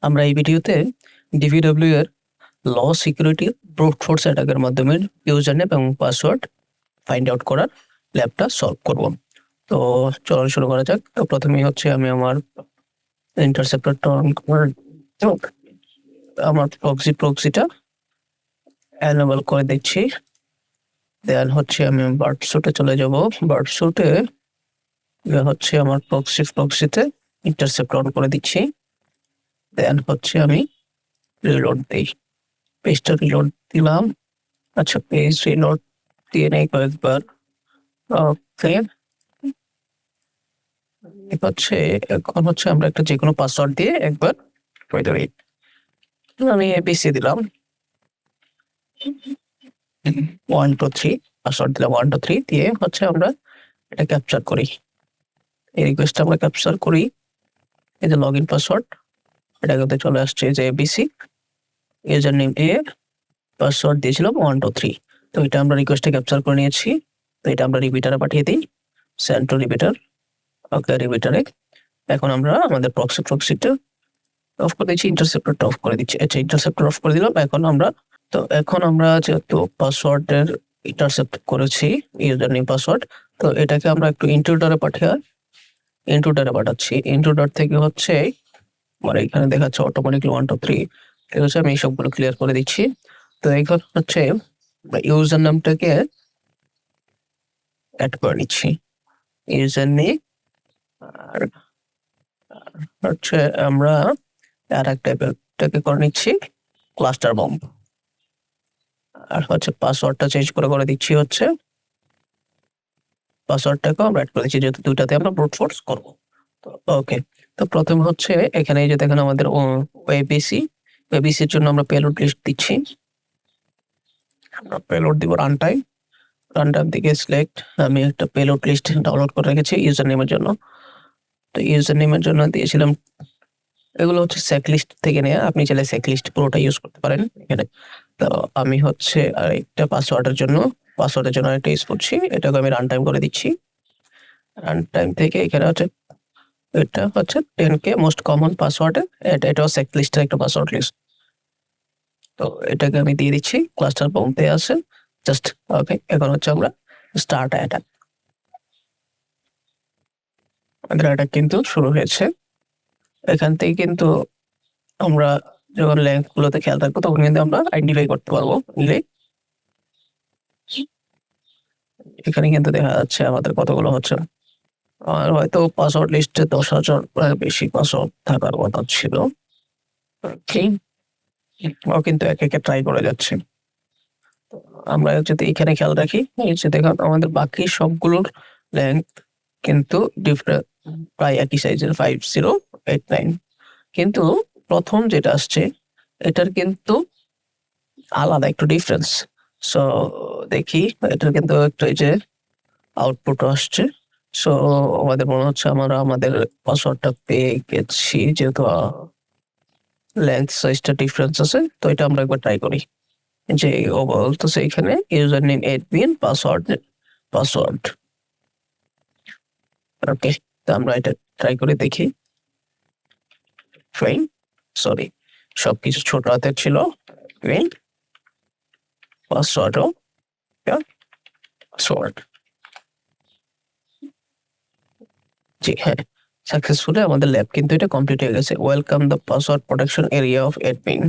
আমরা এই ভিডিওতে ডিভিডব্লিউ এর ল সিকিউরিটি ব্রুট ফোর্স অ্যাটাকের মাধ্যমে ইউজার নেম এবং পাসওয়ার্ড ফাইন্ড আউট করার ল্যাবটা সলভ করব। তো চলুন শুরু করা যাক। তো প্রথমেই হচ্ছে আমি আমার ইন্টারসেপ্টরটা অন করে আমার প্রক্সিটা এনেবল করে দিচ্ছি। দেন হচ্ছে আমি বার্ড স্যুটে চলে যাব। বার্ড স্যুটে হচ্ছে আমার প্রক্সিতে ইন্টারসেপ্টর অন করে দিচ্ছি। দেন হচ্ছে আমি রিলোড দিই, পেজটা রিলোড দিলাম। আচ্ছা, পেজ রিলোড দিয়ে নেই কয়েকবার। ওকে, হচ্ছে এখন হচ্ছে আমরা একটা যে কোনো পাসওয়ার্ড দিয়ে একবার আমি এবিসি দিলাম 1 2 3, পাসওয়ার্ড দিলাম 1 2 3 দিয়ে হচ্ছে আমরা এটা ক্যাপচার করি। এই রিকোয়েস্টটা আমরা ক্যাপচার করি। এই যে লগইন পাসওয়ার্ড, এটা কিন্তু চলে আসছে যে এবিসি, ইউজার নেম এ, পাসওয়ার্ড দিয়েছিলাম 1 2 3। তো এটা আমরা রিকোয়েস্টে ক্যাপচার করে নিয়েছি। তো এটা আমরা রিপিটারে পাঠিয়ে দিই, সেন্ড টু রিপিটার। ওকে, রিপিটারে এখন আমরা আমাদের প্রক্সিটা অফ করে দিচ্ছি, ইন্টারসেপ্টরটা অফ করে দিচ্ছি। আচ্ছা, ইন্টারসেপ্টর অফ করে দিলাম। এখন আমরা যেহেতু পাসওয়ার্ডের ইন্টারসেপ্ট করেছি, ইউজার নেম পাসওয়ার্ড, তো এটাকে আমরা একটু ইন্ট্রুডারে পাঠাচ্ছি। ইন্ট্রুডার থেকে হচ্ছে আমার এখানে দেখাচ্ছে অটোমেটিকলি 1 2 3, ঠিক আছে। আমি এই সবগুলো ক্লিয়ার করে দিচ্ছি। তো এখন হচ্ছে ইউজার নামটাকে অ্যাড করে নিচ্ছি, ইউজার নেম। আর হচ্ছে আমরা আর একটা টাইপেরটাকে করে নিচ্ছি ক্লাস্টার বম্ব। আর হচ্ছে পাসওয়ার্ডটা চেঞ্জ করে দিচ্ছি, হচ্ছে পাসওয়ার্ডটাকেও আমরা অ্যাড করে দিচ্ছি, যেহেতু দুইটাতে আমরা ব্রুট ফোর্স করবো। তো ওকে, তো প্রথম হচ্ছে এখানে এই যে দেখেন আমাদের এবিসির জন্য আমরা পেলোড লিস্ট দিচ্ছি। আমরা পেলোড দিব রান টাইম দিকে সিলেক্ট। আমি একটা পেলোড লিস্ট ডাউনলোড করে রেখেছি ইউজার নেমের জন্য। তো ইউজার নেমের জন্য দিয়েছিলাম, এগুলো হচ্ছে সেক লিস্ট থেকে নেওয়া, আপনি চাইলে সেক লিস্ট পুরোটা ইউজ করতে পারেন এখানে। তো আমি হচ্ছে আরেকটা পাসওয়ার্ডের জন্য আরেকটা ইউজ করছি, এটাকে আমি রান টাইম করে দিচ্ছি। রান টাইম থেকে এখানে হচ্ছে এটা হচ্ছে 10K মোস্ট কমন পাসওয়ার্ড, এটাও সেক লিস্টের একটা পাসওয়ার্ড লিস্ট। তো এটাকে আমি দিয়ে দিচ্ছি, ক্লাস্টার বম্ব দেওয়া আছে জাস্ট। ওকে, এখন হচ্ছে আমরা স্টার্ট অ্যাটাক। আমাদের অ্যাটাক কিন্তু শুরু হয়েছে। এখান থেকে কিন্তু আমরা যখন ল্যাঙ্ক গুলোতে খেয়াল রাখবো তখন কিন্তু আমরা আইডেন্টিফাই করতে পারবো। এখানে কিন্তু দেখা যাচ্ছে আমাদের কতগুলো হচ্ছে, আর হয়তো পাসওয়ার্ড লিস্টে 10,000 বেশি পাসওয়ার্ড থাকার কথা ছিল। ও কিন্তু একে ট্রাই করে যাচ্ছে। আমরা যদি এখানে খেয়াল রাখি, দেখুন আমাদের বাকি সবগুলোর লেন্থ কিন্তু ডিফারেন্ট, প্রায় একই সাইজের 5089, কিন্তু প্রথম যেটা আসছে এটার কিন্তু আলাদা একটু ডিফারেন্স। সো দেখি, এটার কিন্তু একটু এই যে আউটপুট আসছে। সো আমাদের মনে হচ্ছে আমরা আমাদের পাসওয়ার্ডটা পেয়ে গেছি, যেহেতু লেন্থ সাইজটা ডিফারেন্স আছে। তো এটা আমরা একবার ট্রাই করি, যে ও বলতেছে এখানে ইউজার নেম এডমিন, পাসওয়ার্ড। ওকে, তো আমরা এটা ট্রাই করে দেখি। ফাইন, সরি, সবকিছু ছোট হাতের ছিল। পাসওয়ার্ড, জি হ্যাঁ, সাকসেসফুলি আমাদের ল্যাব কিন্তু এটা কমপ্লিট হয়ে গেছে। Welcome the password protection area of admin.